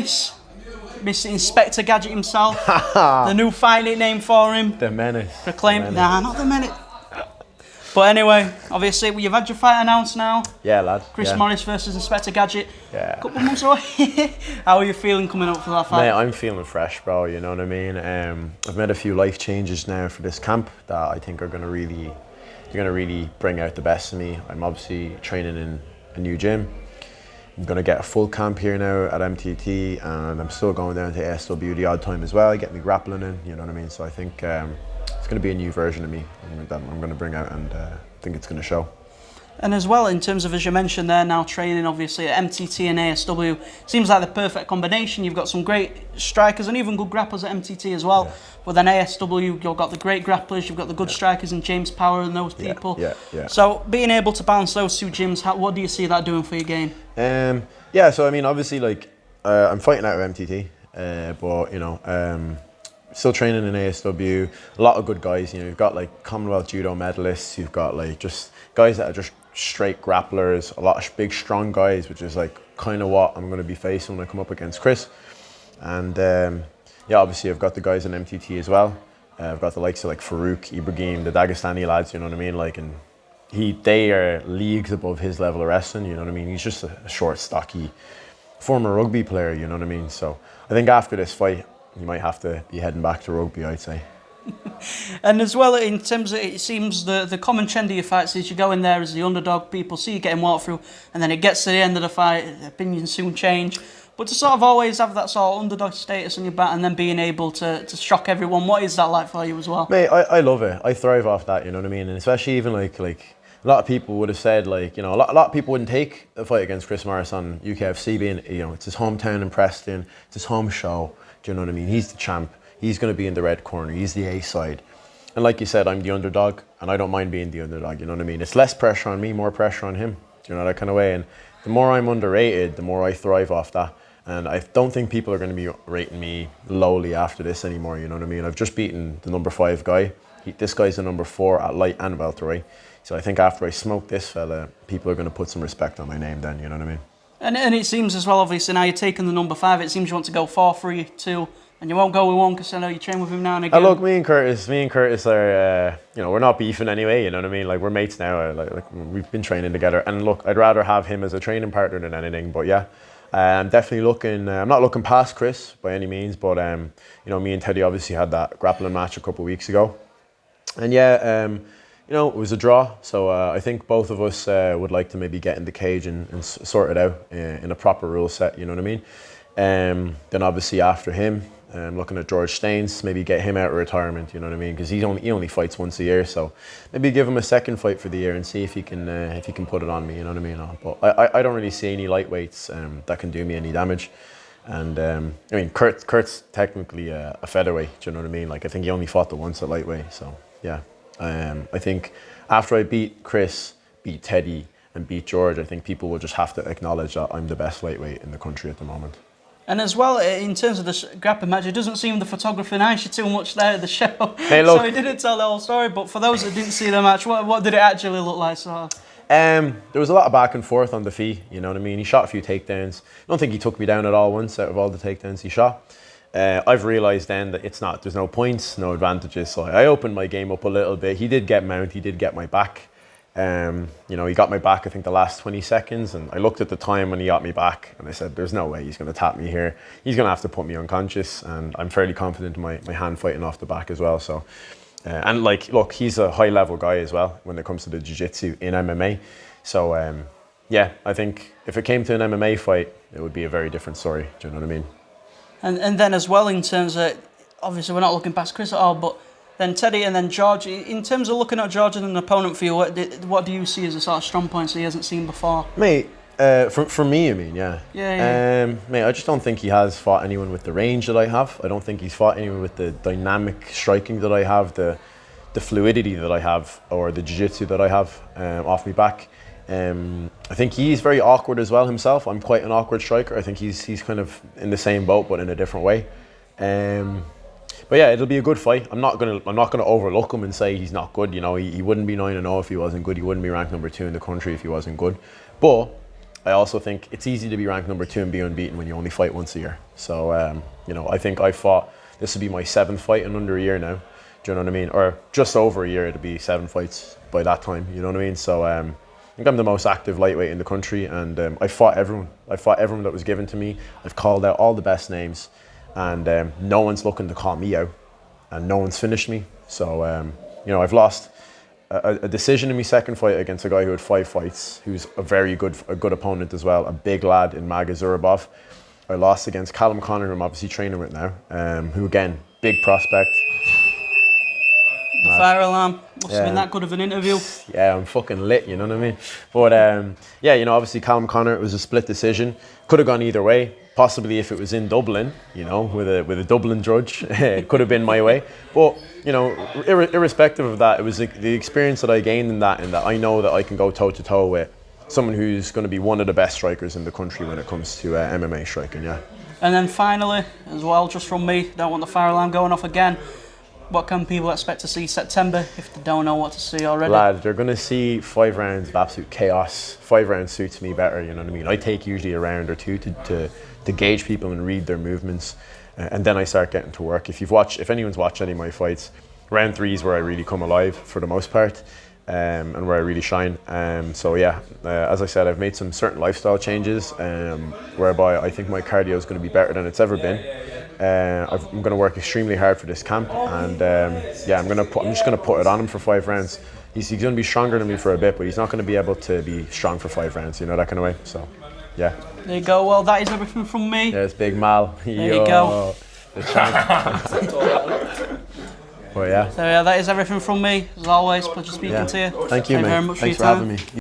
Mr. Inspector Gadget himself. The new fight nickname for him. The Menace. Proclaimed. Nah, not the Menace. But anyway, obviously, you've had your fight announced now. Yeah, lad. Chris Morris versus Inspector Gadget. Yeah. A couple of months away. How are you feeling coming up for that fight? Mate, I'm feeling fresh, bro. You know what I mean? I've made a few life changes now for this camp that I think are going to really bring out the best in me. I'm obviously training in a new gym. I'm going to get a full camp here now at MTT, and I'm still going down to ASW the odd time as well, get me grappling in, you know what I mean? So I think it's going to be a new version of me that I'm going to bring out, and I think it's going to show. And as well, in terms of, as you mentioned there, now training obviously at MTT and ASW, seems like the perfect combination. You've got some great strikers and even good grapplers at MTT as well. Yeah. But then ASW, you've got the great grapplers, you've got the good strikers in James Power and those people. Yeah. So being able to balance those two gyms, what do you see that doing for your game? So I mean, obviously, like I'm fighting out of MTT, but you know, still training in ASW. A lot of good guys. You know, you've got like Commonwealth judo medalists. You've got like just guys that are just straight grapplers. A lot of big, strong guys, which is like kind of what I'm going to be facing when I come up against Chris. And obviously I've got the guys in MTT as well. I've got the likes of like Farouk, Ibrahim, the Dagestani lads. You know what I mean? Like, and they are leagues above his level of wrestling. You know what I mean? He's just a short, stocky former rugby player. You know what I mean? So I think after this fight, you might have to be heading back to rugby, I'd say. And as well, in terms of, it seems the common trend of your fights is you go in there as the underdog, people see you getting walked through, and then it gets to the end of the fight, opinions soon change. But to sort of always have that sort of underdog status on your back and then being able to shock everyone, what is that like for you as well? Mate, I love it. I thrive off that, you know what I mean? And especially even like a lot of people would have said, like, you know, a lot of people wouldn't take a fight against Chris Morris on UKFC being, you know, it's his hometown in Preston, it's his home show, do you know what I mean? He's the champ. He's going to be in the red corner. He's the A side. And like you said, I'm the underdog, and I don't mind being the underdog, you know what I mean? It's less pressure on me, more pressure on him, do you know, that kind of way? And the more I'm underrated, the more I thrive off that. And I don't think people are going to be rating me lowly after this anymore, you know what I mean? I've just beaten the number 5 guy. This guy's the number 4 at light and welterweight. So I think after I smoke this fella, people are going to put some respect on my name then, you know what I mean? And it seems as well, obviously, now you're taking the number 5, it seems you want to go 4-3-2. And you won't go with one because I know you train with him now and again. Look, me and Curtis are, you know, we're not beefing anyway, you know what I mean? Like, we're mates now, like we've been training together. And look, I'd rather have him as a training partner than anything, but yeah. I'm definitely looking, I'm not looking past Chris by any means, but, you know, me and Teddy obviously had that grappling match a couple of weeks ago. And yeah, you know, it was a draw. So I think both of us would like to maybe get in the cage and sort it out in a proper rule set, you know what I mean? Then obviously after him, looking at George Staines, maybe get him out of retirement, you know what I mean? Because he only fights once a year, so maybe give him a second fight for the year and see if he can put it on me, you know what I mean? But I don't really see any lightweights that can do me any damage. And I mean, Kurt's technically a featherweight, do you know what I mean? Like, I think he only fought the once at lightweight, so yeah. I think after I beat Chris, beat Teddy, and beat George, I think people will just have to acknowledge that I'm the best lightweight in the country at the moment. And as well, in terms of the grappling match, it doesn't seem the photographer nice you too much there at the show. Hey, look. So he didn't tell the whole story, but for those that didn't see the match, what did it actually look like? So, there was a lot of back and forth on the feet, you know what I mean? He shot a few takedowns. I don't think he took me down at all once out of all the takedowns he shot. I've realised then that there's no points, no advantages, so I opened my game up a little bit. He did get mount, he did get my back. You know, he got my back, I think, the last 20 seconds, and I looked at the time when he got me back, and I said, there's no way he's going to tap me here. He's going to have to put me unconscious, and I'm fairly confident in my hand fighting off the back as well. So, and like, look, he's a high-level guy as well when it comes to the jiu-jitsu in MMA. So, yeah, I think if it came to an MMA fight, it would be a very different story. Do you know what I mean? And then as well, in terms of, obviously we're not looking past Chris at all, but then Teddy and then George. In terms of looking at George as an opponent for you, what do you see as a sort of strong points he hasn't seen before? Mate, for me, I mean, yeah. Yeah. Mate, I just don't think he has fought anyone with the range that I have. I don't think he's fought anyone with the dynamic striking that I have, the fluidity that I have, or the jiu-jitsu that I have off my back. I think he's very awkward as well himself. I'm quite an awkward striker. I think he's kind of in the same boat, but in a different way. But yeah, it'll be a good fight. I'm not gonna overlook him and say he's not good. You know, he wouldn't be 9-0 if he wasn't good. He wouldn't be ranked number 2 in the country if he wasn't good. But I also think it's easy to be ranked number 2 and be unbeaten when you only fight once a year. So, you know, I think I fought, this will be my 7th fight in under a year now. Do you know what I mean? Or just over a year, it'll be 7 fights by that time, you know what I mean? So I think I'm the most active lightweight in the country, and I fought everyone. I fought everyone that was given to me. I've called out all the best names, and no one's looking to call me out, and no one's finished me. So, you know, I've lost a decision in my 2nd fight against a guy who had 5 fights, who's a good opponent as well, a big lad in Maga Zurabov. I lost against Callum Connor, who I'm obviously training with now, who again, big prospect. The fire alarm must have been that good of an interview. Yeah, I'm fucking lit, you know what I mean? But yeah, you know, obviously Callum Connor, it was a split decision. Could have gone either way. Possibly if it was in Dublin, you know, with a Dublin judge, it could have been my way. But, you know, irrespective of that, it was the experience that I gained in that I know that I can go toe to toe with someone who's going to be one of the best strikers in the country when it comes to MMA striking, yeah. And then finally, as well, just from me, don't want the fire alarm going off again. What can people expect to see September if they don't know what to see already? Lad, they're going to see 5 rounds of absolute chaos. 5 rounds suits me better, you know what I mean? I take usually a round or 2 to gauge people and read their movements, and then I start getting to work. If anyone's watched any of my fights, round 3 is where I really come alive for the most part, and where I really shine. So yeah, as I said, I've made some certain lifestyle changes, whereby I think my cardio is going to be better than it's ever been. I'm going to work extremely hard for this camp, and yeah, I'm just going to put it on him for 5 rounds. He's going to be stronger than me for a bit, but he's not going to be able to be strong for 5 rounds, you know, that kind of way. So yeah. There you go. Well, that is everything from me. There's Big Mal. There you go. The champ. Well, yeah. So yeah, that is everything from me. As always, pleasure speaking to you. Thank you, mate. Very much Thanks for your for time. having me.